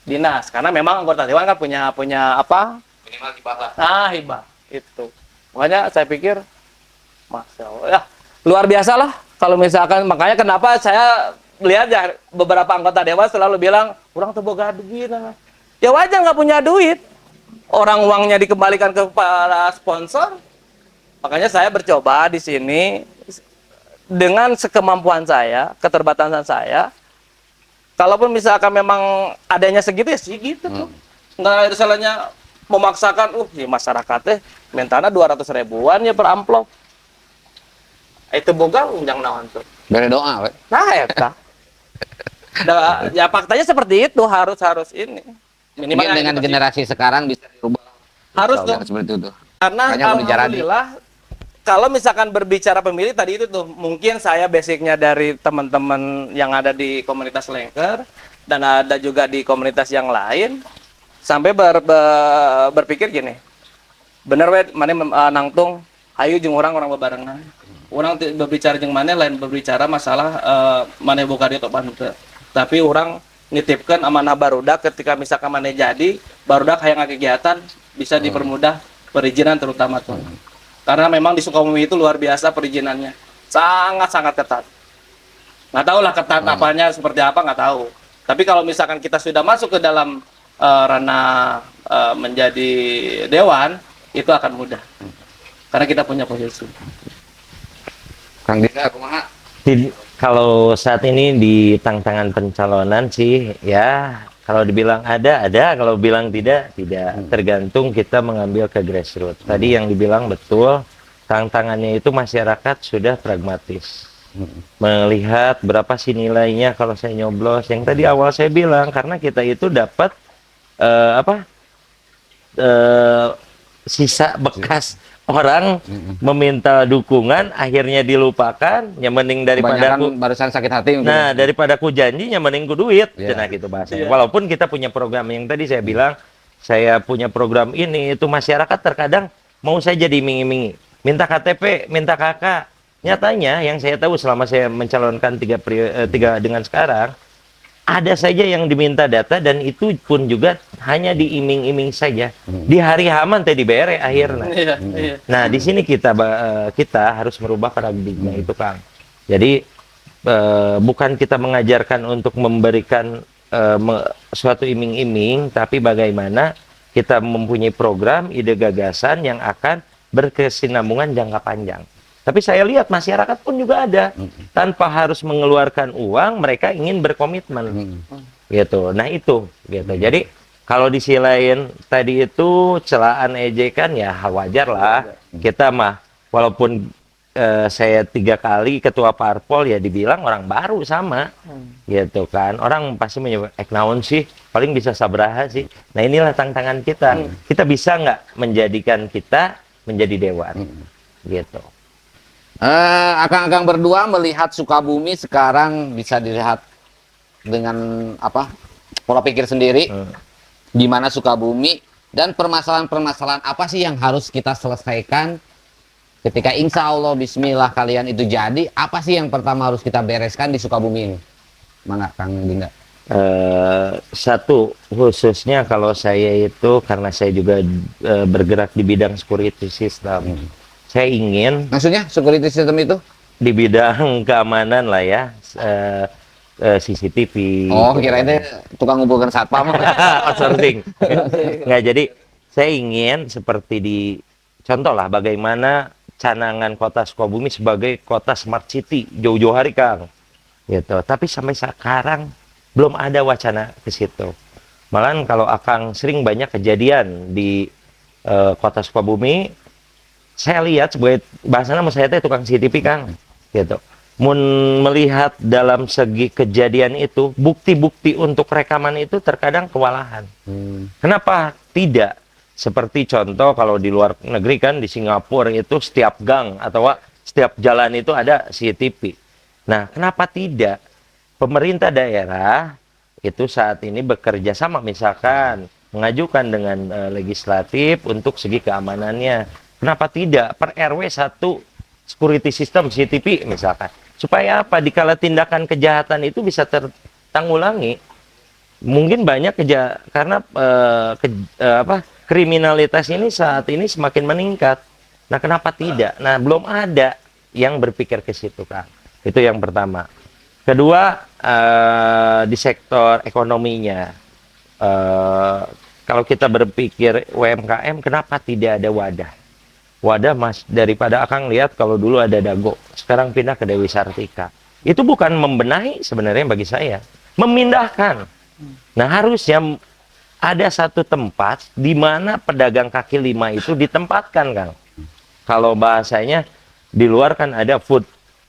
Speaker 3: dinas. Karena memang anggota dewan kan punya apa?
Speaker 1: Minimal hibah lah.
Speaker 3: Nah, hibah itu. Makanya saya pikir, Masya Allah, ya, luar biasa lah. Kalau misalkan, makanya kenapa saya lihat ya beberapa anggota dewan selalu bilang, kurang teboga duit. Ya wajar nggak punya duit. Orang uangnya dikembalikan ke para sponsor. Makanya saya bercoba di sini dengan sekemampuan saya, keterbatasan saya, kalaupun misalkan memang adanya segitu ya segitu tuh. Nggak ada salahnya memaksakan, ya masyarakatnya mentana 200 ribuan ya per amplop. Itu boga unjang naon tuh.
Speaker 1: Bere doa, we.
Speaker 3: Nah, eta. Ya faktanya seperti itu, harus ini. Minimal
Speaker 1: Mungkin dengan generasi sekarang bisa dirubah.
Speaker 3: harus
Speaker 1: Jangan
Speaker 3: tuh.
Speaker 1: seperti itu.
Speaker 3: Karena
Speaker 1: Makanya kudu jarani.
Speaker 3: alhamdulillah kalau misalkan berbicara pemilih tadi itu tuh mungkin saya basicnya dari teman-teman yang ada di komunitas Lengker dan ada juga di komunitas yang lain sampai berpikir gini, bener we mana nangtung hayu jeung orang bebarengan. Orang berbicara jeung mana lain berbicara masalah mana boga dia topan teu. Tapi orang nitipkan amanah barudak ketika misalkan mana jadi barudak hayang kegiatan bisa dipermudah perizinan terutama tuh. Karena memang di Sukabumi itu luar biasa perizinannya. Sangat-sangat ketat. Nggak tahu lah ketat apanya seperti apa nggak tahu. Tapi kalau misalkan kita sudah masuk ke dalam ranah menjadi dewan itu akan mudah. Karena kita punya posisi.
Speaker 1: Kang Dinda, kumaha?
Speaker 2: Kalau saat ini di tantangan pencalonan sih ya kalau dibilang ada, kalau bilang tidak, tergantung kita mengambil ke grassroots. Tadi yang dibilang betul, tantangannya itu masyarakat sudah pragmatis. Melihat berapa sih nilainya kalau saya nyoblos. Yang tadi awal saya bilang, karena kita itu dapat sisa bekas orang meminta dukungan, akhirnya dilupakan, yang mending daripada
Speaker 1: Kebanyakan barusan sakit hati. mungkin.
Speaker 2: nah, daripada ku janji mending ku duit.
Speaker 1: Iya.
Speaker 2: Cenah gitu bahasanya. Walaupun kita punya program yang tadi saya bilang, saya punya program ini, itu masyarakat terkadang mau saya jadi iming-imingi. Minta KTP, minta KK. Nyatanya yang saya tahu selama saya mencalonkan tiga dengan sekarang, ada saja yang diminta data dan itu pun juga hanya diiming-iming saja. Di hari haman teh dibere akhirnya.
Speaker 3: Iya, iya.
Speaker 2: Nah, di sini kita harus merubah paradigma itu, Kang. Jadi bukan kita mengajarkan untuk memberikan suatu iming-iming, tapi bagaimana kita mempunyai program, ide gagasan yang akan berkesinambungan jangka panjang. Tapi saya lihat masyarakat pun juga ada, tanpa harus mengeluarkan uang, mereka ingin berkomitmen, gitu. Nah itu, gitu. Jadi kalau di sisi lain tadi itu celaan ejekan ya wajar lah. Kita mah walaupun saya 3 kali ketua parpol ya dibilang orang baru sama, gitu kan. Orang pasti menyebut naon sih, paling bisa sabraha sih. Nah inilah tantangan kita. Kita bisa nggak menjadikan kita menjadi dewan, gitu.
Speaker 1: Akang-akang berdua melihat Sukabumi sekarang bisa dilihat dengan apa pola pikir sendiri, di mana Sukabumi dan permasalahan-permasalahan apa sih yang harus kita selesaikan ketika insya Allah Bismillah kalian itu jadi, apa sih yang pertama harus kita bereskan di Sukabumi ini? Mangga Kang Dinda.
Speaker 2: Satu khususnya kalau saya itu karena saya juga bergerak di bidang security system. Saya ingin
Speaker 1: Maksudnya security system itu?
Speaker 2: di bidang keamanan lah ya, CCTV.
Speaker 1: Oh, kira itu tukang ngumpulkan satpam.
Speaker 2: Outsourcing. Nggak, jadi saya ingin seperti di contoh lah bagaimana canangan kota Sukabumi sebagai kota smart city jauh-jauh hari, Kang. Gitu. Tapi sampai sekarang belum ada wacana ke situ. Malahan kalau Akang sering banyak kejadian di kota Sukabumi, saya lihat sebagai bahasanya saya teh tukang CCTV, Kang, gitu. Mun melihat dalam segi kejadian itu, bukti-bukti untuk rekaman itu terkadang kewalahan. Kenapa tidak? Seperti contoh kalau di luar negeri kan, di Singapura itu setiap gang atau setiap jalan itu ada CCTV. Nah, kenapa tidak? Pemerintah daerah itu saat ini bekerja sama, misalkan mengajukan dengan legislatif untuk segi keamanannya. Kenapa tidak per RW 1 security system CCTV misalkan. Supaya apa? Dikala tindakan kejahatan itu bisa tertanggulangi. Mungkin banyak karena kriminalitas ini saat ini semakin meningkat. Nah, kenapa tidak? Nah, belum ada yang berpikir ke situ, Kang. Itu yang pertama. Kedua, di sektor ekonominya. Kalau kita berpikir UMKM, kenapa tidak ada wadah? Wadah mas daripada Akang lihat kalau dulu ada Dago, sekarang pindah ke Dewi Sartika. Itu bukan membenahi sebenarnya bagi saya, memindahkan. Nah, harusnya ada satu tempat di mana pedagang kaki lima itu ditempatkan, Kang. Kalau bahasanya di luar kan ada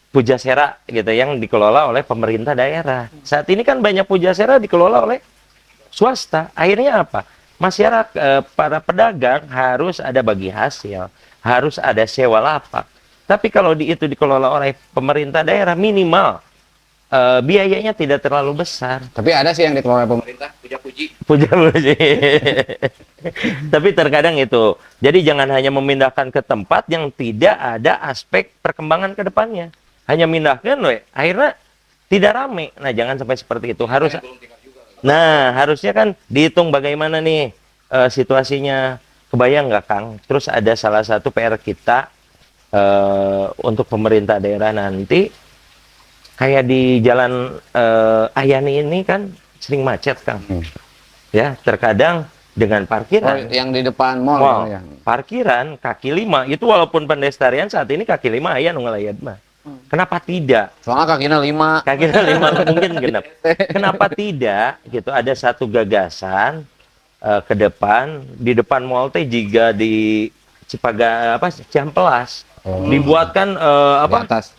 Speaker 2: pujasera gitu yang dikelola oleh pemerintah daerah. Saat ini kan banyak pujasera dikelola oleh swasta. Akhirnya apa? Masyarakat, para pedagang harus ada bagi hasil, harus ada sewa lapak. Tapi kalau itu dikelola oleh pemerintah daerah, minimal biayanya tidak terlalu besar.
Speaker 1: Tapi ada sih yang dikelola pemerintah, puja-puji.
Speaker 2: Puja-puji. Tapi terkadang itu. Jadi jangan hanya memindahkan ke tempat yang tidak ada aspek perkembangan ke depannya. Hanya mindahkan, akhirnya tidak rame. Nah, jangan sampai seperti itu. Nah, harusnya kan dihitung bagaimana nih situasinya. Kebayang nggak, Kang? Terus ada salah satu PR kita untuk pemerintah daerah nanti, kayak di jalan Ayani ini kan sering macet, Kang. Ya, terkadang dengan parkiran.
Speaker 1: Yang di depan mall. Ya.
Speaker 2: Parkiran kaki lima itu walaupun pendestarian saat ini kaki lima aya nu ngalayan mah. Kenapa tidak?
Speaker 1: Soalnya kakinya 5.
Speaker 2: Kakinya 5 mungkin genap. Kenapa tidak? Gitu ada satu gagasan ke depan di depan mall teh jika di Cihampelas dibuatkan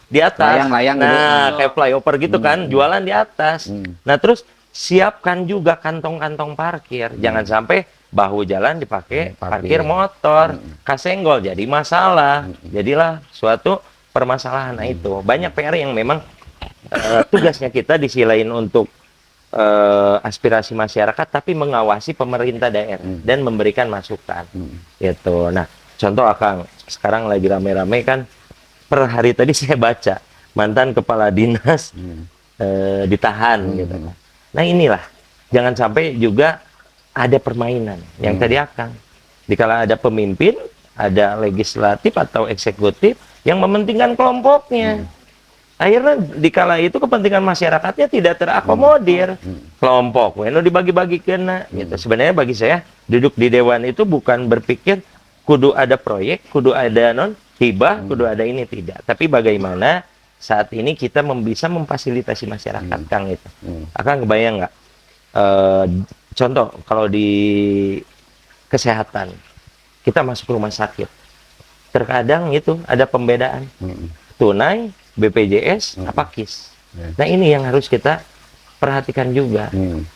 Speaker 2: di atas
Speaker 1: layang-layang
Speaker 2: nah kayak flyover gitu kan jualan di atas. Nah terus siapkan juga kantong-kantong parkir, jangan sampai bahu jalan dipakai parkir motor, kasenggol jadi masalah, jadilah suatu permasalahan. Nah itu banyak PR yang memang tugasnya kita disilain untuk aspirasi masyarakat, tapi mengawasi pemerintah daerah dan memberikan masukan. Gitu. Nah contoh Akang, sekarang lagi rame-rame kan, per hari tadi saya baca mantan kepala dinas ditahan gitu. Nah inilah, jangan sampai juga ada permainan yang tadi Akang. Dikala ada pemimpin, ada legislatif atau eksekutif yang mementingkan kelompoknya. Akhirnya dikala itu kepentingan masyarakatnya tidak terakomodir. Kelompok, dibagi-bagi kena. Gitu. Sebenarnya bagi saya, duduk di dewan itu bukan berpikir kudu ada proyek, kudu ada hibah, kudu ada ini, tidak. Tapi bagaimana saat ini kita bisa memfasilitasi masyarakat, Kang itu. Akang kebayang nggak? Contoh, kalau di kesehatan, kita masuk rumah sakit, terkadang itu ada pembedaan tunai, BPJS, apa KIS. Nah ini yang harus kita perhatikan juga.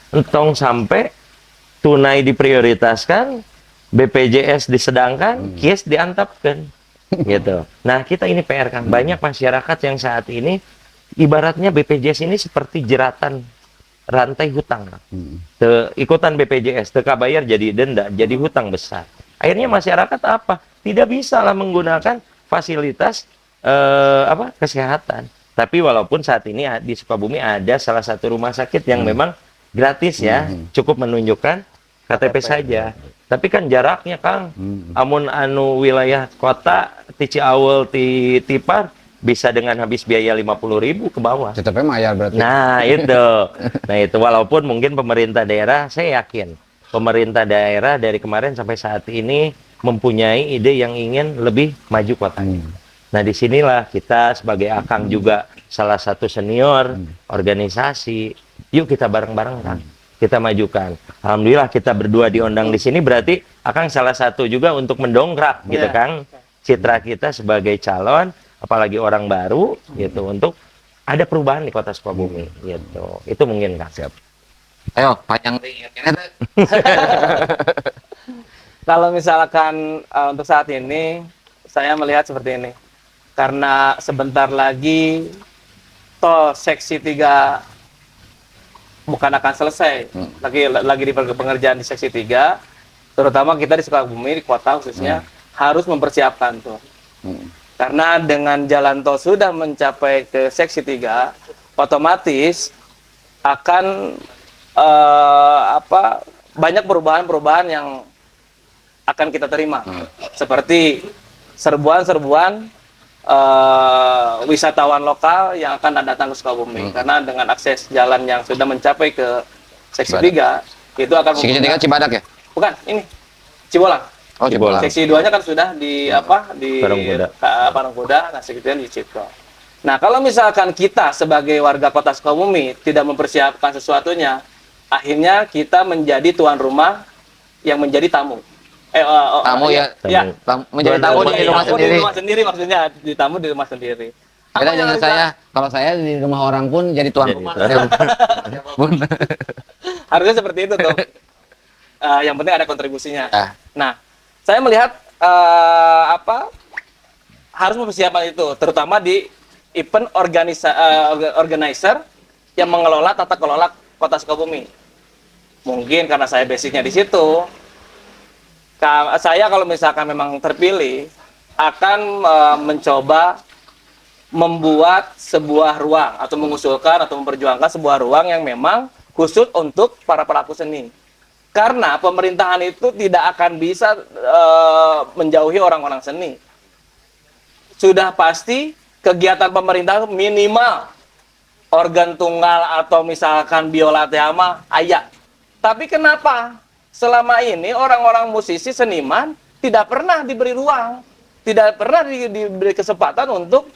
Speaker 2: Entong sampai tunai diprioritaskan, BPJS disedangkan, KIS diantapkan. Gitu. Nah kita ini PR kan, banyak masyarakat yang saat ini ibaratnya BPJS ini seperti jeratan rantai hutang. Ikutan BPJS, teka bayar jadi denda, jadi hutang besar. Akhirnya masyarakat apa? Tidak bisa lah menggunakan fasilitas kesehatan. Tapi walaupun saat ini di Sukabumi ada salah satu rumah sakit yang memang gratis ya, cukup menunjukkan KTP saja. Tapi kan jaraknya, Kang, amun anu wilayah kota ti Ciawel ti Tipar bisa dengan habis biaya 50.000 ke bawah.
Speaker 1: CTP mayar berarti.
Speaker 2: Nah itu walaupun mungkin pemerintah daerah, saya yakin pemerintah daerah dari kemarin sampai saat ini mempunyai ide yang ingin lebih maju kotanya. Nah disinilah kita sebagai Akang juga salah satu senior organisasi, yuk kita bareng-bareng, Kang, kita majukan. Alhamdulillah kita berdua diundang di sini, berarti Akang salah satu juga untuk mendongkrak gitu, Kang, citra kita sebagai calon, apalagi orang baru gitu, untuk ada perubahan di Kota Sukabumi gitu. Itu mungkin, Kang. Siap.
Speaker 1: Ayo panjang nih.
Speaker 3: Kalau misalkan untuk saat ini saya melihat seperti ini. Karena sebentar lagi tol seksi 3 bukan akan selesai. Lagi di pengerjaan di seksi 3, terutama kita di Sukabumi, di kota khususnya, harus mempersiapkan tuh. Karena dengan jalan tol sudah mencapai ke seksi 3, otomatis akan banyak perubahan-perubahan yang akan kita terima. Seperti serbuan-serbuan wisatawan lokal yang akan datang ke Sukabumi. Karena dengan akses jalan yang sudah mencapai ke seksi 3, itu akan
Speaker 1: Seksi 3 Cibadak ya?
Speaker 3: Bukan, ini Cibolang.
Speaker 1: Oh, Cibolang.
Speaker 3: Seksi 2-nya kan sudah di di
Speaker 2: Parungkuda.
Speaker 3: Parungkuda, nah seksi 3 di Cipto. Nah, kalau misalkan kita sebagai warga Kota Sukabumi tidak mempersiapkan sesuatunya, akhirnya kita menjadi tuan rumah yang menjadi tamu.
Speaker 1: Tamu ya,
Speaker 3: Ya,
Speaker 1: menjadi tamu di rumah
Speaker 3: tamu
Speaker 1: sendiri.
Speaker 3: di rumah sendiri maksudnya, di tamu di rumah sendiri.
Speaker 1: Beda
Speaker 3: Apa yang
Speaker 1: dengan
Speaker 3: harus
Speaker 1: saya, kalau saya di rumah orang pun jadi tuan
Speaker 2: Jadi
Speaker 1: rumah.
Speaker 2: tuan
Speaker 1: Siapapun.
Speaker 3: harusnya seperti itu tuh. Yang penting ada kontribusinya.
Speaker 1: Ah.
Speaker 3: Nah, saya melihat harus mempersiapkan itu, terutama di event organizer yang mengelola tata kelola Kota Sukabumi. Mungkin karena saya basicnya di situ, saya kalau misalkan memang terpilih akan mencoba membuat sebuah ruang atau mengusulkan atau memperjuangkan sebuah ruang yang memang khusus untuk para pelaku seni. Karena pemerintahan itu tidak akan bisa menjauhi orang-orang seni. Sudah pasti kegiatan pemerintah minimal organ tunggal atau misalkan biola teama ayah. Tapi kenapa selama ini orang-orang musisi seniman tidak pernah diberi ruang, tidak pernah diberi kesempatan untuk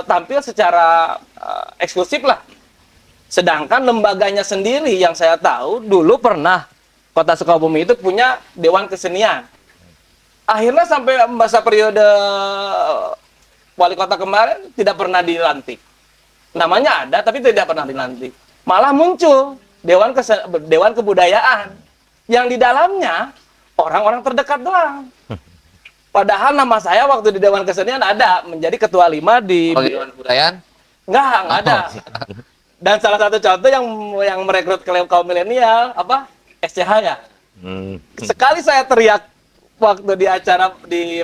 Speaker 3: tampil secara eksklusif lah. Sedangkan lembaganya sendiri yang saya tahu dulu pernah Kota Sukabumi itu punya Dewan Kesenian. Akhirnya sampai masa periode wali kota kemarin tidak pernah dilantik. Namanya ada tapi tidak pernah dilantik. Malah muncul Dewan Kebudayaan yang di dalamnya orang-orang terdekat doang. Padahal nama saya waktu di Dewan Kesenian ada menjadi ketua 5 di
Speaker 1: Kalau di Dewan Kebudayaan,
Speaker 3: Enggak ada. Dan salah satu contoh yang merekrut kaum milenial apa? SCH ya. Sekali saya teriak waktu di acara di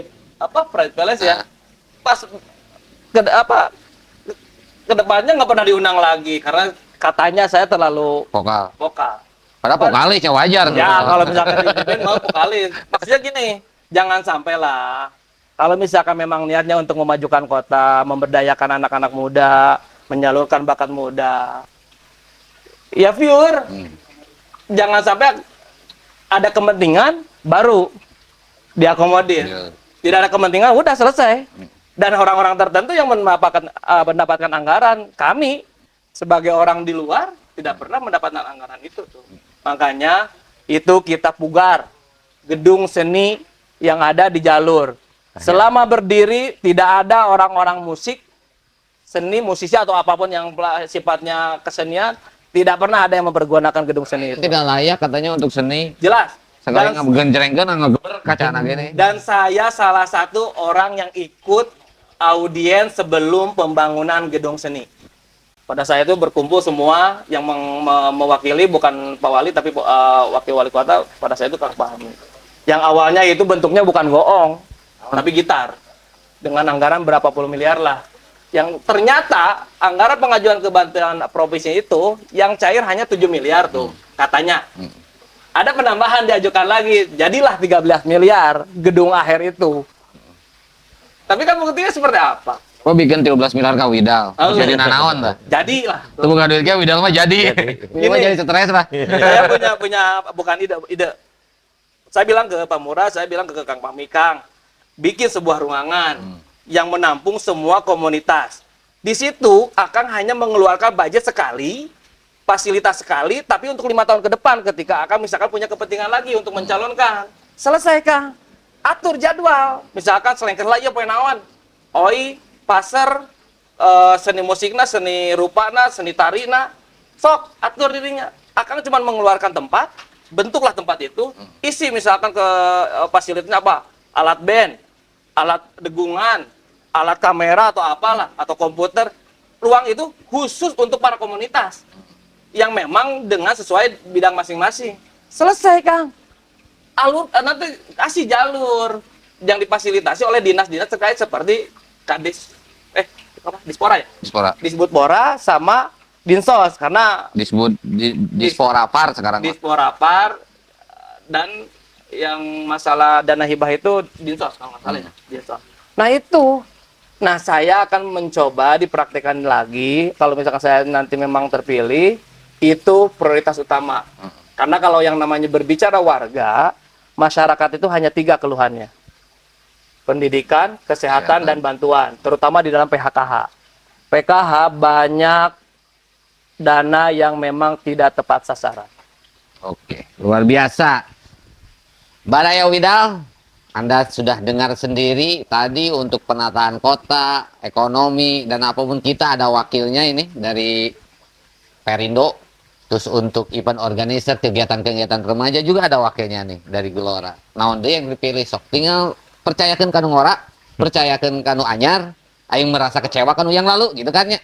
Speaker 3: Pride Palace ya. Pas kedepannya nggak pernah diundang lagi karena katanya saya terlalu
Speaker 1: vokal.
Speaker 3: vokal.
Speaker 1: Padahal vokalis ya wajar.
Speaker 3: Ya, kalau misalkan di band mau vokalis. Maksudnya gini, jangan sampailah. Kalau misalkan memang niatnya untuk memajukan kota, memberdayakan anak-anak muda, menyalurkan bakat muda, ya pure. Jangan sampai ada kepentingan baru diakomodir.
Speaker 1: Iya.
Speaker 3: Tidak ada kepentingan, udah selesai. Dan orang-orang tertentu yang mendapatkan anggaran, kami sebagai orang di luar tidak pernah mendapatkan anggaran itu tuh. Makanya itu kita pugar gedung seni yang ada di jalur. Selama berdiri tidak ada orang-orang musik, seni, musisi atau apapun yang sifatnya kesenian, tidak pernah ada yang mempergunakan gedung seni itu.
Speaker 1: Tidak layak katanya untuk seni.
Speaker 3: Jelas.
Speaker 1: Sekali
Speaker 3: Dan,
Speaker 1: ngegenjrengkeun ngegeber kaca anak gini.
Speaker 3: dan saya salah satu orang yang ikut audiens sebelum pembangunan gedung seni. Pada saya itu berkumpul semua yang mewakili bukan Pak Wali tapi wakil wali kota pada saya itu Kang Fahmi. Yang awalnya itu bentuknya bukan goong, tapi gitar. Dengan anggaran berapa puluh miliar lah. Yang ternyata anggaran pengajuan kebantuan provinsi itu yang cair hanya 7 miliar tuh katanya. Ada penambahan diajukan lagi, jadilah 13 miliar gedung akhir itu. Tapi kan buktinya seperti apa?
Speaker 1: Kok bikin 13 miliar ka Widal?
Speaker 3: Oh.
Speaker 1: Jadi nanaon tah?
Speaker 3: Jadilah.
Speaker 1: Teu buka duit ge Widal mah jadi. Ini mah
Speaker 3: Ini.
Speaker 1: jadi stres lah.
Speaker 3: Saya punya bukan ide. Saya bilang ke Pak Murad, saya bilang ke Kang Fahmi, Kang, bikin sebuah ruangan yang menampung semua komunitas. Di situ akan hanya mengeluarkan budget sekali, fasilitas sekali, tapi untuk 5 tahun ke depan ketika akan misalkan punya kepentingan lagi untuk mencalonkan. Selesai, Kang. Atur jadwal. Misalkan selengker lah ya poe naon. Oi, pasar, seni musikna, seni rupana, seni tarina. Sok, atur dirinya. Akan cuma mengeluarkan tempat, bentuklah tempat itu, isi misalkan ke fasilitasnya apa? Alat band, alat degungan, alat kamera atau apalah, atau komputer. Ruang itu khusus untuk para komunitas yang memang dengan sesuai bidang masing-masing. Selesai, Kang. Nanti kasih jalur yang difasilitasi oleh dinas-dinas terkait seperti Dispora ya?
Speaker 1: Dispora.
Speaker 3: Disbudpora sama Dinsos karena
Speaker 1: Disebut Dispora Par sekarang.
Speaker 3: Disporapar dan yang masalah dana hibah itu Dinsos kalau nggak salah ya. Dinsos. Nah itu, saya akan mencoba dipraktekkan lagi kalau misalkan saya nanti memang terpilih, itu prioritas utama. Karena kalau yang namanya berbicara warga, masyarakat itu hanya 3 keluhannya. pendidikan, kesehatan, dan bantuan, terutama di dalam PHKH. PKH banyak dana yang memang tidak tepat sasaran.
Speaker 1: Oke, luar biasa. Baraya Widal, Anda sudah dengar sendiri tadi untuk penataan kota, ekonomi, dan apapun kita ada wakilnya ini dari Perindo. Terus untuk event organizer, kegiatan-kegiatan remaja juga ada wakilnya nih dari Gelora. Nah, dia yang dipilih sok tinggal percayakan kanu ngora, percayakan kanu anyar, aing merasa kecewa kanu yang lalu gitu kan ya.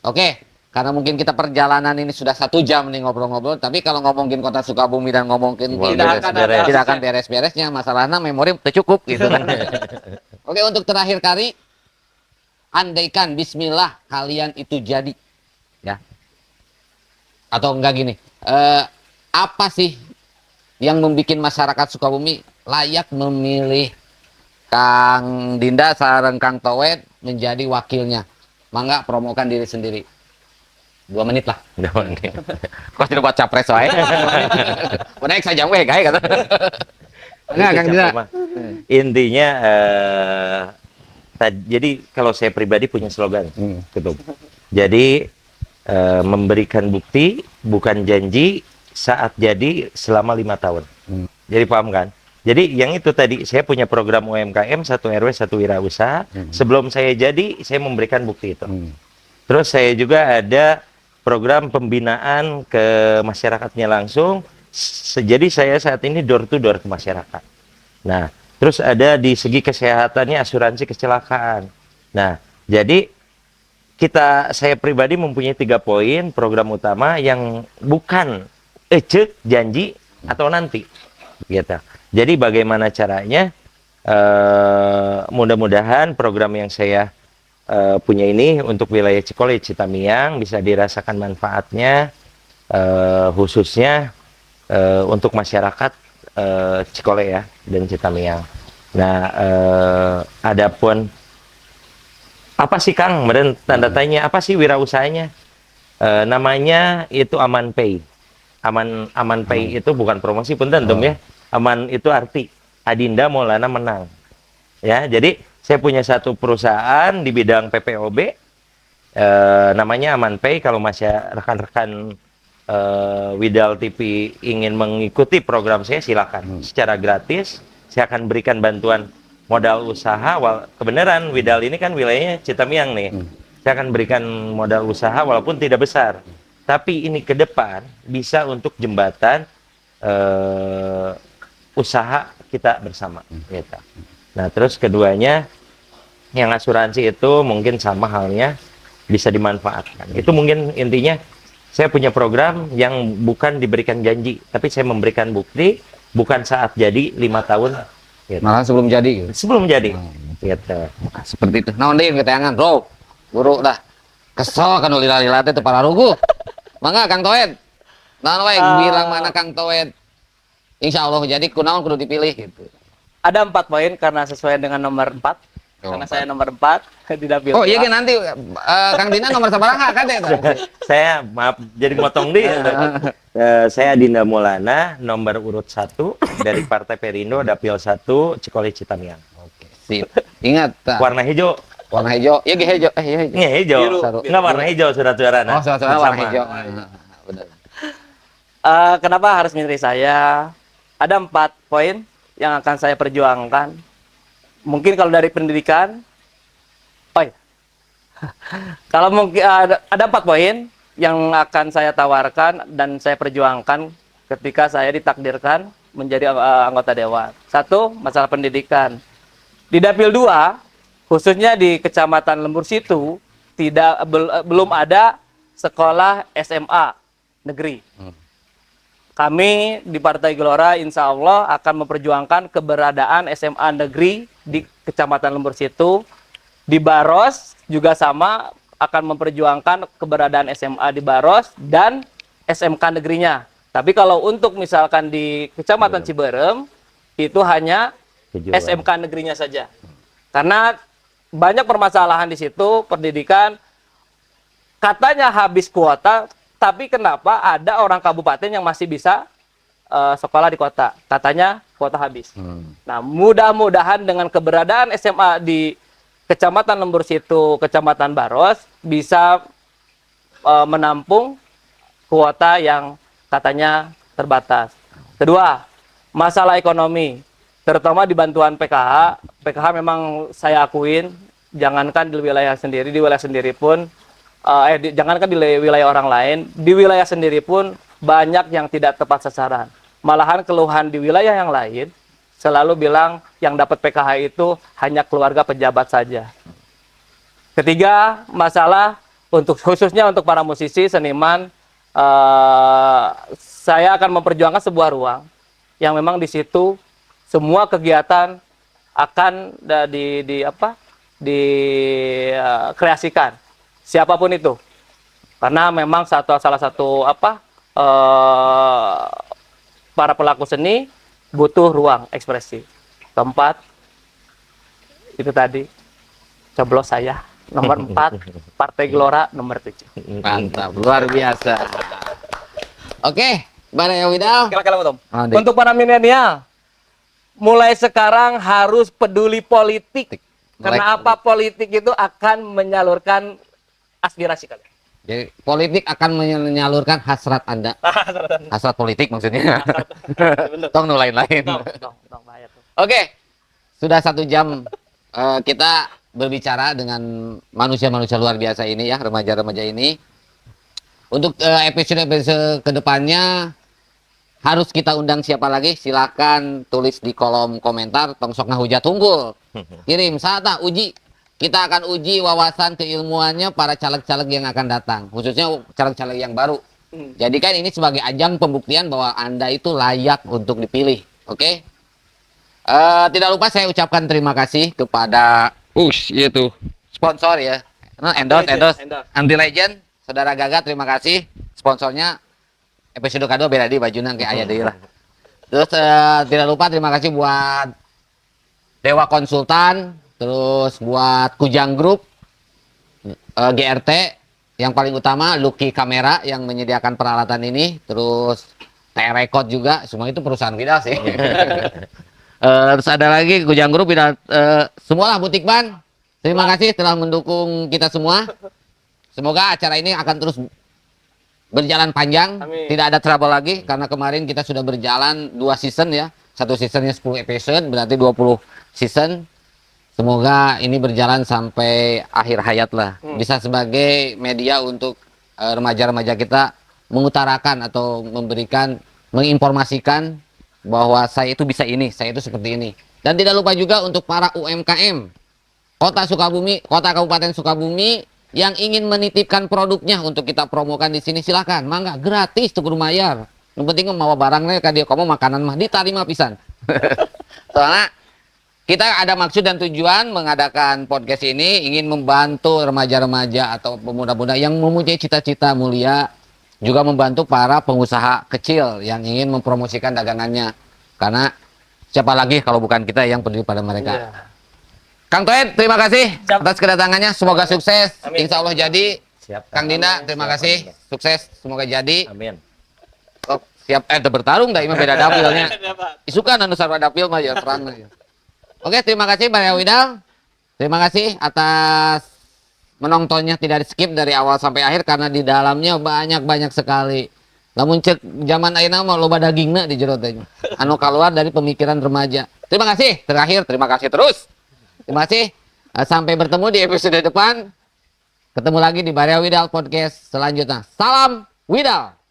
Speaker 1: Oke, karena mungkin kita perjalanan ini sudah 1 jam nih ngobrol-ngobrol, tapi kalau ngomongin kota Sukabumi dan ngomongin
Speaker 2: Wah,
Speaker 3: Tidak akan ada
Speaker 1: tidak akan
Speaker 3: habisnya.
Speaker 1: beres-beresnya, masalahnya memori udah cukup gitu kan. Oke, untuk terakhir kali, andaikan Bismillah kalian itu jadi, ya, atau enggak gini, apa sih yang membuat masyarakat Sukabumi layak memilih Kang Dinda sareng Kang Towet menjadi wakilnya? Mangga promokan diri sendiri. 2 menit lah. Kok tidak buat capres wae? Udah saya jam weh kata. Enggak Kang Dinda.
Speaker 2: Intinya jadi kalau saya pribadi punya slogan, gitu. Jadi memberikan bukti bukan janji saat jadi selama 5 tahun. Jadi paham kan? Jadi yang itu tadi saya punya program UMKM 1 RW 1 wirausaha. Sebelum saya jadi saya memberikan bukti itu. Terus saya juga ada program pembinaan ke masyarakatnya langsung. Jadi saya saat ini door to door ke masyarakat. Nah, terus ada di segi kesehatannya asuransi kecelakaan. Nah, jadi saya pribadi mempunyai 3 poin program utama yang bukan janji atau nanti gitu. Jadi bagaimana caranya mudah-mudahan program yang saya punya ini untuk wilayah Cikole Citamiang bisa dirasakan manfaatnya khususnya untuk masyarakat Cikole ya dan Citamiang. Nah, adapun apa sih Kang? Meren tanda tanya apa sih wirausahanya? Namanya itu Aman Pay. Aman Pay itu bukan promosi pun tentu ya. Aman itu arti Adinda Maulana menang. Ya, jadi saya punya satu perusahaan di bidang PPOB namanya Aman Pay. Kalau masih rekan-rekan Widal TV ingin mengikuti program saya silakan secara gratis. Saya akan berikan bantuan modal usaha. Kebenaran Widal ini kan wilayahnya Citamiang nih. Saya akan berikan modal usaha walaupun tidak besar. Tapi ini ke depan bisa untuk jembatan usaha kita bersama. Gitu. Nah, terus keduanya yang asuransi itu mungkin sama halnya bisa dimanfaatkan. Itu mungkin intinya saya punya program yang bukan diberikan janji, tapi saya memberikan bukti bukan saat jadi 5 tahun. Gitu.
Speaker 1: Malah sebelum jadi gitu.
Speaker 2: Sebelum jadi. Gitu.
Speaker 1: Seperti itu. Nah, ondin keteangan, bro. Guru dah. Kesel kan lila-lila teh teu pararugu. Mangga Kang Towet. Nah, we bilang mana Kang Towet. Insya Allah jadi kunaon kudu dipilih gitu.
Speaker 3: Ada 4 poin karena sesuai dengan nomor 4. Karena saya nomor 4 tidak pilih.
Speaker 1: Oh iya kan nanti Kang Dina nomor sabaraha kan ya?
Speaker 2: Saya maaf jadi motong deh. Saya Dinda Maulana nomor urut 1 dari Partai Perindo Dapil 1 Cikole Citamiang.
Speaker 1: Oke, sip. Ingat
Speaker 2: Warna hijau.
Speaker 1: warna hijau. Iya ge hijau. Iya hijau.
Speaker 2: Ini hijau.
Speaker 3: Biru.
Speaker 2: Enggak warna hijau surat-suara.
Speaker 1: Oh, suara-suara warna hijau. Benar.
Speaker 3: Kenapa harus milih saya? Ada 4 poin yang akan saya perjuangkan. Mungkin kalau dari pendidikan, kalau mungkin ada 4 poin yang akan saya tawarkan dan saya perjuangkan ketika saya ditakdirkan menjadi anggota dewan. 1, masalah pendidikan. Di Dapil 2, khususnya di Kecamatan Lembur Situ, belum ada sekolah SMA negeri. Kami di Partai Gelora insya Allah akan memperjuangkan keberadaan SMA negeri di Kecamatan Lembur Situ. Di Baros juga sama akan memperjuangkan keberadaan SMA di Baros dan SMK negerinya. Tapi kalau untuk misalkan di Kecamatan Ciberem, itu hanya SMK negerinya saja. Karena banyak permasalahan di situ, pendidikan, katanya habis kuota, tapi kenapa ada orang kabupaten yang masih bisa sekolah di kota? Katanya kuota habis. Nah, mudah-mudahan dengan keberadaan SMA di Kecamatan Lembur Situ, Kecamatan Baros bisa menampung kuota yang katanya terbatas. Kedua, masalah ekonomi, terutama di bantuan PKH. PKH memang saya akuin, jangankan di wilayah sendiri pun, jangankan di wilayah orang lain, di wilayah sendiri pun banyak yang tidak tepat sasaran. Malahan keluhan di wilayah yang lain selalu bilang yang dapat PKH itu hanya keluarga pejabat saja. Ketiga, masalah khususnya untuk para musisi, seniman, saya akan memperjuangkan sebuah ruang yang memang di situ semua kegiatan akan dikreasikan, siapapun itu, karena memang salah satu para pelaku seni butuh ruang ekspresi. Keempat, itu tadi coblos saya nomor 4, Partai Gelora nomor 7.
Speaker 1: Mantap, luar biasa. Oke, Baraya Widal.
Speaker 3: Kira-kira Tom.
Speaker 1: Adik.
Speaker 3: Untuk para milenial, mulai sekarang harus peduli politik. Karena apa? Politik itu akan menyalurkan aspirasi kalian.
Speaker 1: Jadi politik akan menyalurkan hasrat Anda. Hasrat politik maksudnya. Tong nu lain-lain.
Speaker 3: Dong, bahaya tuh.
Speaker 1: Oke, sudah 1 jam kita berbicara dengan manusia-manusia luar biasa ini ya, remaja-remaja ini. Untuk episode kedepannya harus kita undang siapa lagi? Silahkan tulis di kolom komentar. Tong sok ngahujat tunggul. Kirim sata uji. Kita akan uji wawasan keilmuannya para caleg-caleg yang akan datang, khususnya caleg-caleg yang baru. Jadi kan ini sebagai ajang pembuktian bahwa Anda itu layak untuk dipilih. Oke? Tidak lupa saya ucapkan terima kasih kepada itu sponsor ya. Endorse. Anti Legend, Saudara Gaga, terima kasih. Sponsornya episode kedua beda di bajunan kayak ayah deui lah. Terus tidak lupa terima kasih buat Dewa Konsultan, terus buat Kujang Group, GRT, yang paling utama Lucky Kamera yang menyediakan peralatan ini, terus T-Record juga, semua itu perusahaan Widal sih. Terus ada lagi Kujang Group, Widal, semualah Butik Ban. Terima kasih telah mendukung kita semua. Semoga acara ini akan terus berjalan panjang.
Speaker 3: Amin.
Speaker 1: Tidak ada trouble lagi, karena kemarin kita sudah berjalan 2 season ya. Satu seasonnya 10 episode, berarti 20 season. Semoga ini berjalan sampai akhir hayat lah. Bisa sebagai media untuk remaja-remaja kita mengutarakan atau menginformasikan bahwa saya itu bisa ini, saya itu seperti ini. Dan tidak lupa juga untuk para UMKM Kota Sukabumi, Kota Kabupaten Sukabumi yang ingin menitipkan produknya untuk kita promokan di sini, silahkan, mangga, gratis tuh mayar. Yang penting mau barangnya kan dia kamu makanan mah diterima pisan. Soalnya kita ada maksud dan tujuan mengadakan podcast ini ingin membantu remaja-remaja atau pemuda-pemuda yang mempunyai cita-cita mulia, juga membantu para pengusaha kecil yang ingin mempromosikan dagangannya. Karena siapa lagi kalau bukan kita yang peduli pada mereka.
Speaker 3: Iya.
Speaker 1: Kang Toed, terima kasih atas kedatangannya. Semoga sukses.
Speaker 3: Amin.
Speaker 1: Insya Allah jadi.
Speaker 2: Siap.
Speaker 1: Kang Dinda, terima kasih. Sukses. Semoga jadi.
Speaker 2: Amin.
Speaker 1: Oh, siap. Bertarung dah. Ini beda dapilnya. Isukan anu sarwa dapil mah ya terang. Oke, terima kasih Baraya Widal. Terima kasih atas menontonnya, tidak di skip dari awal sampai akhir karena di dalamnya banyak sekali. Lamun cek zaman ayeuna mah loba dagingna di jero teh. Anu keluar dari pemikiran remaja. Terima kasih. Terakhir, terima kasih terus. Terima kasih. Sampai bertemu di episode depan. Ketemu lagi di Baraya Widal Podcast selanjutnya. Salam Widal.